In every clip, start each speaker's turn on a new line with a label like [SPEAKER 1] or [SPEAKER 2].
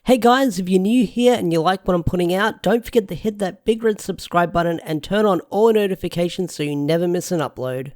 [SPEAKER 1] Hey guys, if you're new here and you like what I'm putting out, don't forget to hit that big red subscribe button and turn on all notifications so you never miss an upload.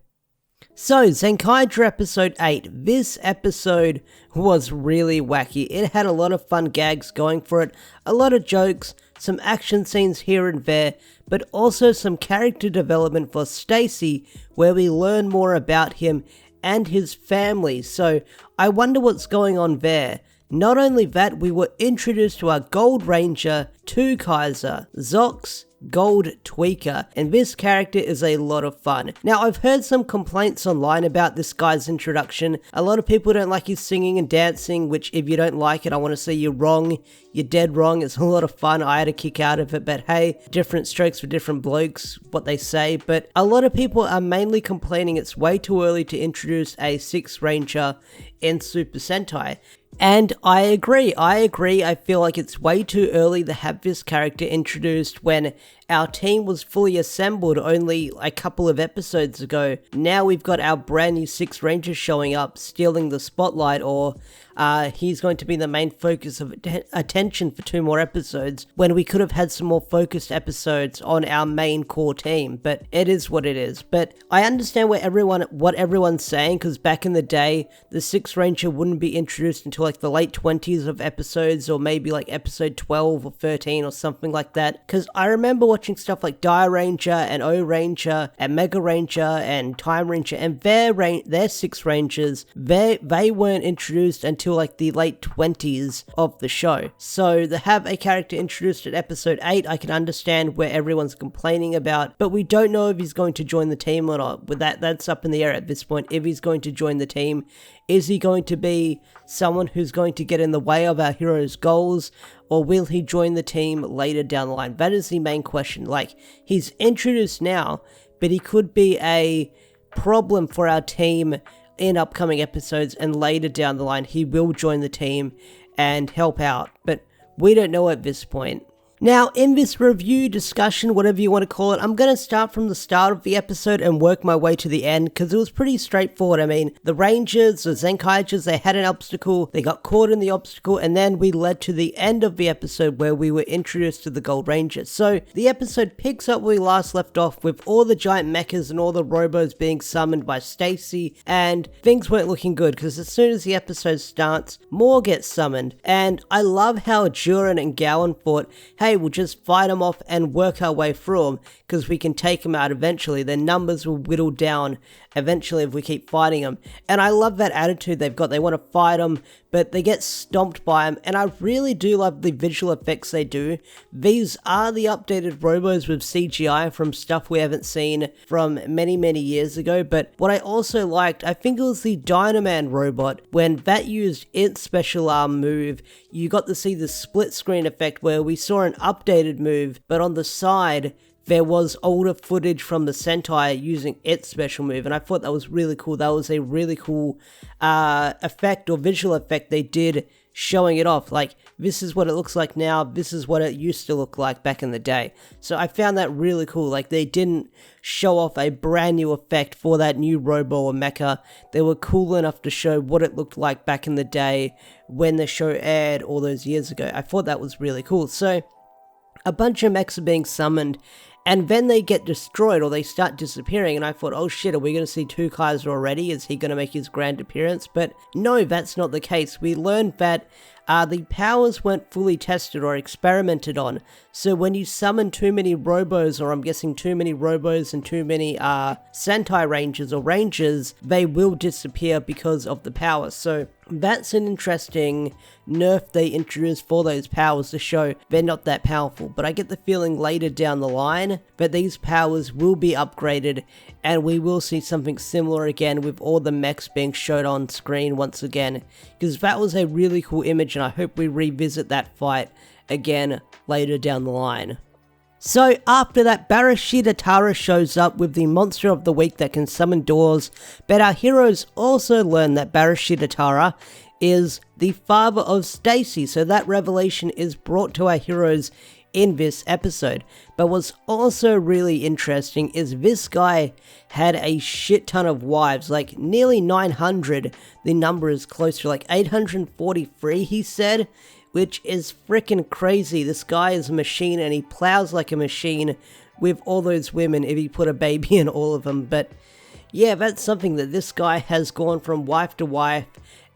[SPEAKER 1] So, Zenkaiger episode 8. This episode was really wacky. It had a lot of fun gags going for it, a lot of jokes, some action scenes here and there, but also some character development for Stacy where we learn more about him and his family. So, I wonder what's going on there. Not only that, we were introduced to our Gold Ranger, Twokaizer, Zox, Gold Tweaker, and this character is a lot of fun. Now, I've heard some complaints online about this guy's introduction. A lot of people don't like his singing and dancing, which if you don't like it, I want to say you're wrong. You're dead wrong. It's a lot of fun. I had a kick out of it, but hey, different strokes for different blokes, what they say. But a lot of people are mainly complaining it's way too early to introduce a 6th Ranger in Super Sentai. And I agree. I feel like it's way too early to have this character introduced when our team was fully assembled only a couple of episodes ago. Now we've got our brand new 6th Ranger showing up, stealing the spotlight, or he's going to be the main focus of attention for 2 more episodes, when we could have had some more focused episodes on our main core team. But it is what it is. But I understand what everyone's saying, because back in the day, the 6th Ranger wouldn't be introduced until like the late 20s of episodes, or maybe like episode 12 or 13 or something like that. Because I remember watching stuff like Dire Ranger and O Ranger and Mega Ranger and Time Ranger, and their 6 Rangers, they weren't introduced until like the late 20s of the show. So to have a character introduced at episode 8, I can understand where everyone's complaining about, but we don't know if he's going to join the team or not. But that's up in the air at this point. If he's going to join the team, is he going to be someone who's going to get in the way of our hero's goals, or will he join the team later down the line? That is the main question. Like, he's introduced now, but he could be a problem for our team in upcoming episodes, and later down the line he will join the team and help out, but we don't know at this point. Now, in this review, discussion, whatever you want to call it, I'm going to start from the start of the episode and work my way to the end, because it was pretty straightforward. I mean, the Rangers, the Zenkaigers, they had an obstacle, they got caught in the obstacle, and then we led to the end of the episode where we were introduced to the Gold Rangers. So, the episode picks up where we last left off, with all the giant mechas and all the robos being summoned by Stacy, and things weren't looking good, because as soon as the episode starts, more gets summoned. And I love how Jurin and Gowan thought, hey, we'll just fight them off and work our way through them, because we can take them out eventually. Their numbers will whittle down eventually if we keep fighting them. And I love that attitude they've got. They want to fight them, but they get stomped by them. And I really do love the visual effects they do. These are the updated robos with CGI from stuff we haven't seen from many years ago. But what I also liked, I think it was the Dynaman robot, when that used its special arm move, you got to see the split screen effect where we saw an updated move, but on the side there was older footage from the Sentai using its special move, and I thought that was really cool. That was a really cool effect, or visual effect they did, showing it off. Like, this is what it looks like now, this is what it used to look like back in the day. So I found that really cool. Like, they didn't show off a brand new effect for that new robo or mecha. They were cool enough to show what it looked like back in the day when the show aired all those years ago. I thought that was really cool. So a bunch of mechs are being summoned, and then they get destroyed, or they start disappearing, and I thought, oh shit, are we going to see Twokaizer already? Is he going to make his grand appearance? But no, that's not the case. We learned that the powers weren't fully tested or experimented on, so when you summon too many robos, or I'm guessing too many robos and too many Sentai Rangers or Rangers, they will disappear because of the power. So that's an interesting nerf they introduced for those powers to show they're not that powerful. But I get the feeling later down the line that these powers will be upgraded, and we will see something similar again with all the mechs being showed on screen once again, because that was a really cool image, and I hope we revisit that fight again later down the line. So after that, Barashida Tara shows up with the monster of the week that can summon doors, but our heroes also learn that Barashida Tara is the father of Stacy, so that revelation is brought to our heroes in this episode. But what's also really interesting is this guy had a shit ton of wives, like nearly 900. The number is close to like 843, he said, which is freaking crazy. This guy is a machine and he plows like a machine with all those women if he put a baby in all of them. But yeah, that's something that this guy has gone from wife to wife,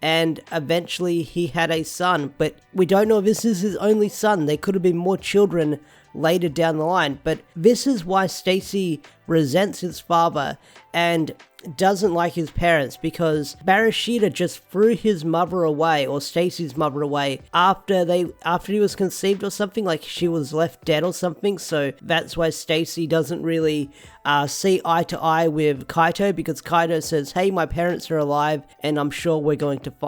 [SPEAKER 1] and eventually he had a son, but we don't know if this is his only son. There could have been more children later down the line, but this is why Stacy resents his father and doesn't like his parents, because Barashida just threw his mother away, or Stacy's mother away, after he was conceived or something, like she was left dead or something. So that's why Stacy doesn't really see eye to eye with Kaito, because Kaito says, hey, my parents are alive and I'm sure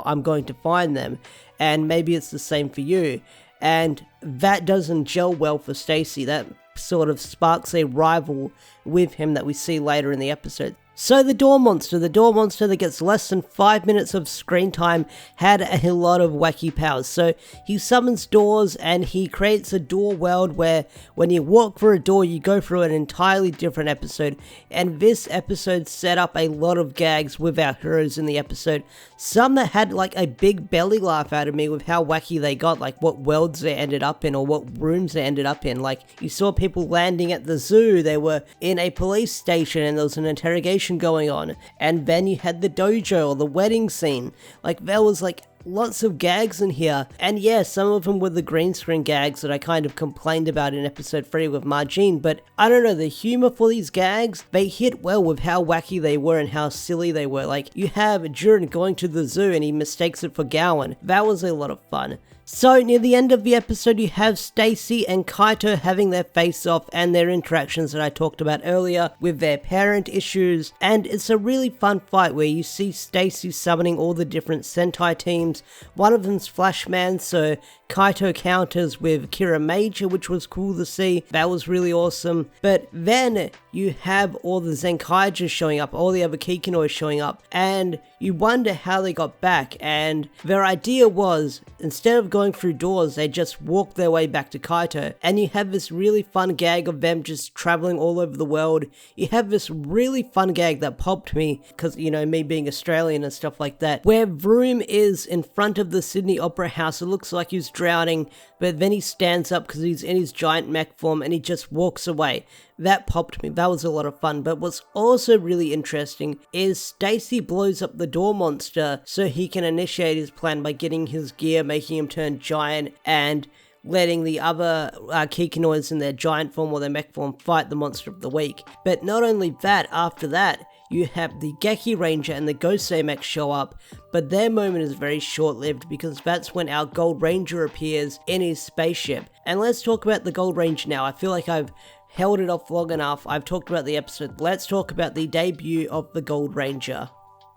[SPEAKER 1] I'm going to find them, and maybe it's the same for you. And that doesn't gel well for Stacy. That sort of sparks a rival with him that we see later in the episode. So the door monster that gets less than 5 minutes of screen time, had a lot of wacky powers. So he summons doors and he creates a door world where when you walk through a door, you go through an entirely different episode. And this episode set up a lot of gags with our heroes in the episode. Some that had like a big belly laugh out of me with how wacky they got, like what worlds they ended up in or what rooms they ended up in. Like you saw people landing at the zoo, they were in a police station and there was an interrogation going on, and then you had the dojo or the wedding scene. Like there was like lots of gags in here, and yeah, some of them were the green screen gags that I kind of complained about in episode 3 with Margine, but I don't know, the humor for these gags, they hit well with how wacky they were and how silly they were. Like you have Jiren going to the zoo and he mistakes it for Gowan. That was a lot of fun. So near the end of the episode, you have Stacy and Kaito having their face-off and their interactions that I talked about earlier with their parent issues, and it's a really fun fight where you see Stacy summoning all the different Sentai teams. One of them's Flashman, so Kaito counters with Kira Major, which was cool to see. That was really awesome. But then you have all the Zenkaigers showing up, all the other Kikinois showing up, and you wonder how they got back, and their idea was, instead of going through doors, they just walked their way back to Kaito, and you have this really fun gag of them just traveling all over the world. You have this really fun gag that popped me, because, you know, me being Australian and stuff like that, where Vroom is in front of the Sydney Opera House. It looks like he's drowning, but then he stands up because he's in his giant mech form and he just walks away. That popped me. That was a lot of fun. But what's also really interesting is Stacy blows up the door monster so he can initiate his plan by getting his gear, making him turn giant, and letting the other Kikinoids in their giant form or their mech form fight the monster of the week. But not only that, after that, you have the Geki Ranger and the Gosei mech show up, but their moment is very short-lived because that's when our Gold Ranger appears in his spaceship. And let's talk about the Gold Ranger now. I feel like I've held it off long enough. I've talked about the episode. Let's talk about the debut of the Gold Ranger.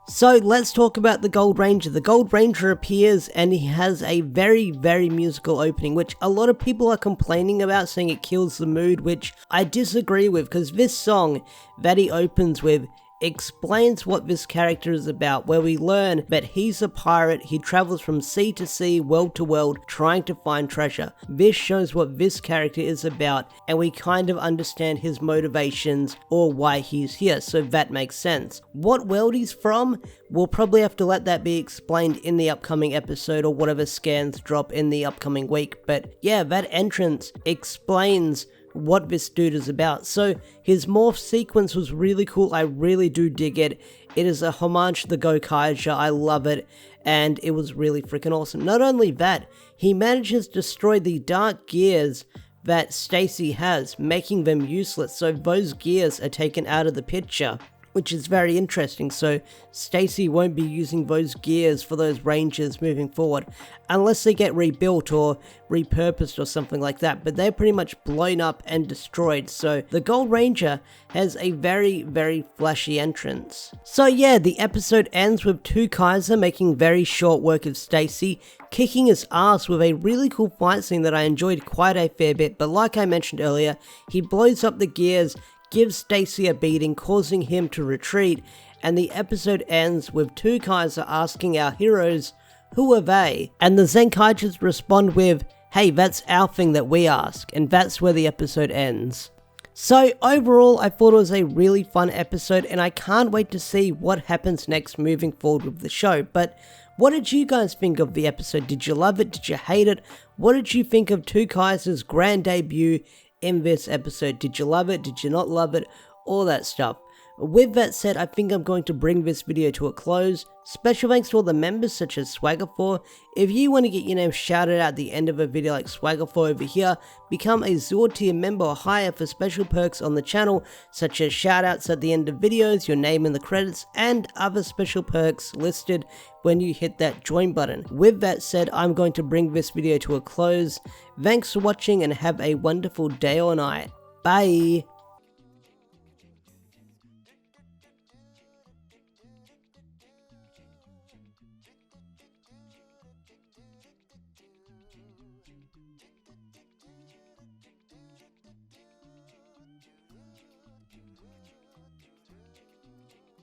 [SPEAKER 1] So let's talk about the Gold Ranger. The Gold Ranger appears and he has a very, very musical opening, which a lot of people are complaining about, saying it kills the mood, which I disagree with, because this song that he opens with explains what this character is about, where we learn that he's a pirate, he travels from sea to sea, world to world, trying to find treasure. This shows what this character is about, and we kind of understand his motivations or why he's here, so that makes sense. What world he's from, we'll probably have to let that be explained in the upcoming episode or whatever scans drop in the upcoming week, but yeah, that entrance explains what this dude is about. So his morph sequence was really cool. I really do dig it. It is a homage to the Gokaiger. I love it, and it was really freaking awesome. Not only that, he manages to destroy the dark gears that Stacy has, making them useless. So those gears are taken out of the picture, which is very interesting. So Stacy won't be using those gears for those Rangers moving forward, unless they get rebuilt or repurposed or something like that, but they're pretty much blown up and destroyed. So the Gold Ranger has a very, very flashy entrance. So yeah, the episode ends with Twokaizer making very short work of Stacy, kicking his ass with a really cool fight scene that I enjoyed quite a fair bit, but like I mentioned earlier, he blows up the gears, gives Stacy a beating, causing him to retreat, and the episode ends with Twokaizer asking our heroes, who are they? And the Zenkaigers respond with, hey, that's our thing that we ask, and that's where the episode ends. So overall, I thought it was a really fun episode, and I can't wait to see what happens next moving forward with the show. But What did you guys think of the episode? Did you love it? Did you hate it? What did you think of Twokaizer's grand debut in this episode? Did you love it? Did you not love it? All that stuff. With that said, I think I'm going to bring this video to a close. Special thanks to all the members such as Swagger4. If you want to get your name shouted out at the end of a video like Swagger4 over here, become a Zord tier member or higher for special perks on the channel such as shoutouts at the end of videos, your name in the credits, and other special perks listed when you hit that join button. With that said, I'm going to bring this video to a close. Thanks for watching and have a wonderful day or night. Bye!